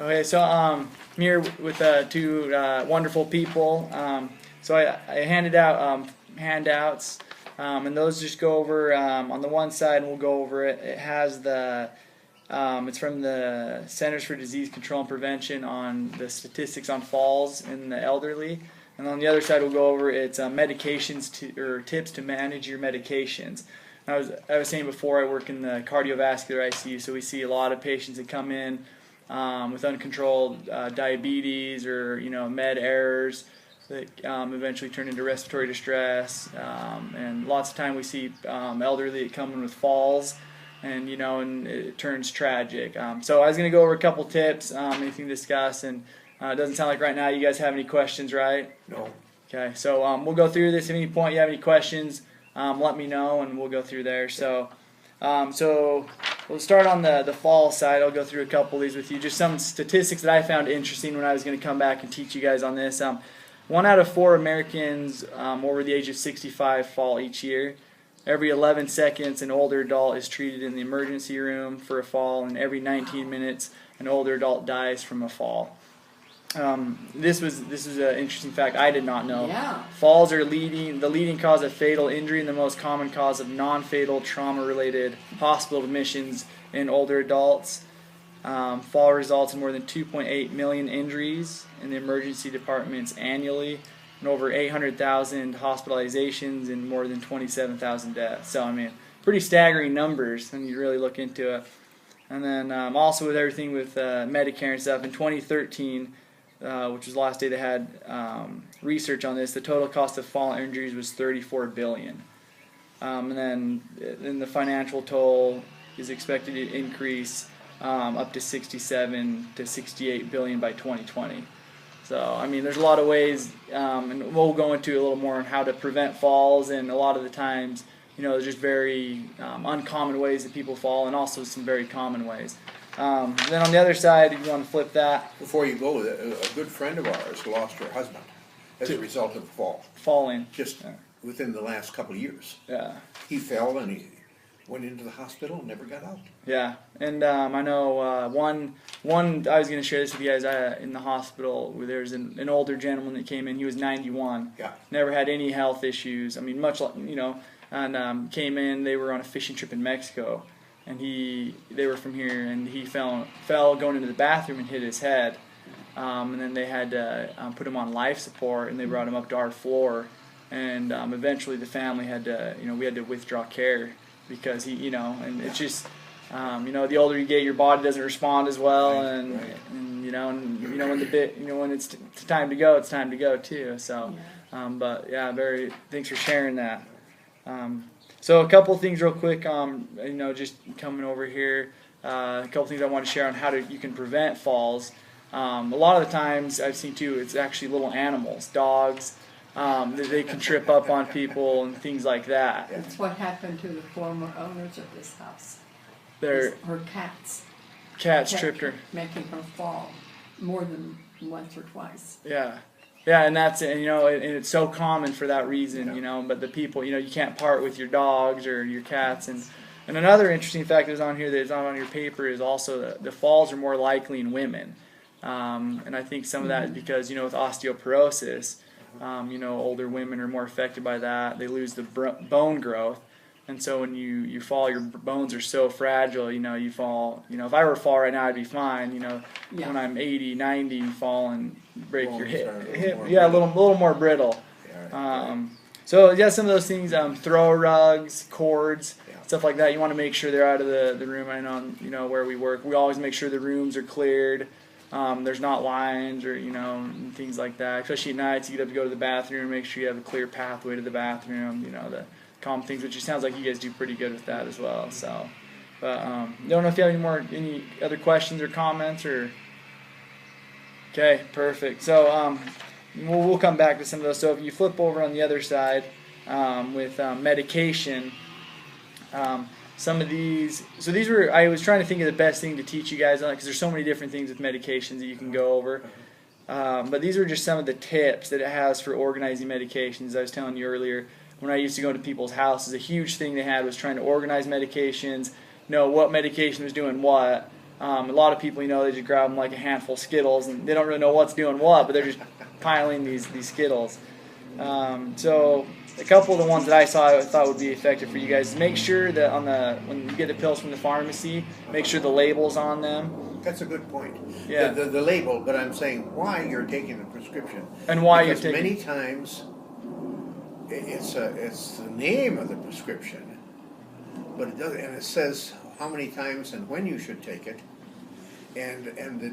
Okay, so I'm here with two wonderful people. So I handed out handouts, and those just go over on the one side, and we'll go over it. It has the it's from the Centers for Disease Control and Prevention on the statistics on falls in the elderly. And on the other side, we'll go over its medications or tips to manage your medications. I was saying before, I work in the cardiovascular ICU, so we see a lot of patients that come in with uncontrolled diabetes or med errors that eventually turn into respiratory distress, and lots of time we see elderly that come in with falls, and and it turns tragic. So I was going to go over a couple tips, anything to discuss, and it doesn't sound like right now you guys have any questions, right? No. Okay, so we'll go through this. At any point you have any questions, let me know, and we'll go through there. So we'll start on the fall side. I'll go through a couple of these with you. Just some statistics that I found interesting when I was going to come back and teach you guys on this. 1 out of 4 Americans over the age of 65 fall each year. Every 11 seconds, an older adult is treated in the emergency room for a fall, and every 19 minutes, an older adult dies from a fall. This is an interesting fact I did not know. Yeah. Falls are the leading cause of fatal injury and the most common cause of non-fatal trauma-related hospital admissions in older adults. Fall results in more than 2.8 million injuries in the emergency departments annually, and over 800,000 hospitalizations and more than 27,000 deaths. So I mean, pretty staggering numbers when you really look into it. And then also with everything with Medicare and stuff, in 2013. Which was the last day they had research on this, the total cost of fall injuries was $34 billion. And then the financial toll is expected to increase up to $67 to $68 billion by 2020. So, I mean, there's a lot of ways, and we'll go into a little more on how to prevent falls, and a lot of the times, there's just very uncommon ways that people fall, and also some very common ways. Then on the other side, if you want to flip that. Before you go, a good friend of ours lost her husband as a result of the fall. Falling. Just within the last couple of years. Yeah. He fell and he went into the hospital and never got out. Yeah, and I know one. I was going to share this with you guys. In the hospital, where there's an older gentleman that came in. He was 91. Yeah. Never had any health issues. I mean, much like and came in. They were on a fishing trip in Mexico. And they were from here, and he fell going into the bathroom and hit his head, and then they had to put him on life support, and they brought him up to our floor, and eventually the family had to, we had to withdraw care because he, and it's just, the older you get, your body doesn't respond as well, and when it's time to go, it's time to go too. So, but yeah, thanks for sharing that. So a couple of things real quick, just coming over here, a couple of things I want to share on how you can prevent falls. A lot of the times I've seen too, it's actually little animals, dogs, they can trip up on people and things like that. That's what happened to the former owners of this house. Her cats. Cats tripped her. Making her fall more than once or twice. Yeah. Yeah, and and it's so common for that reason, but the people, you can't part with your dogs or your cats. And another interesting fact that's on here that is not on your paper is also that the falls are more likely in women. And I think some of that is because, with osteoporosis, older women are more affected by that. They lose the bone growth. And so when you fall, your bones are so fragile, you fall, if I were to fall right now, I'd be fine, when I'm 80, 90, you fall and break your hip, a little more brittle. So yeah, some of those things, throw rugs, cords, stuff like that, you want to make sure they're out of the room. I know, where we work, we always make sure the rooms are cleared, there's not lines or, and things like that, especially at night, you get up to go to the bathroom, make sure you have a clear pathway to the bathroom, the common things, which it sounds like you guys do pretty good with that as well. So, but don't know if you have any other questions or comments or. Okay, perfect. So we'll come back to some of those. So if you flip over on the other side with medication, some of these. So these were. I was trying to think of the best thing to teach you guys on because there's so many different things with medications that you can go over. But these were just some of the tips that it has for organizing medications. I was telling you earlier. When I used to go to people's houses, a huge thing they had was trying to organize medications, know what medication was doing what, A lot of people, they just grab them like a handful of Skittles, and they don't really know what's doing what, but they're just piling these Skittles. So a couple of the ones that I saw I thought would be effective for you guys is make sure that when you get the pills from the pharmacy, make sure the label's on them. That's a good point. Yeah. The label, but I'm saying why you're taking the prescription. And why because you're taking many times it's the name of the prescription, but it doesn't, and it says how many times and when you should take it, and the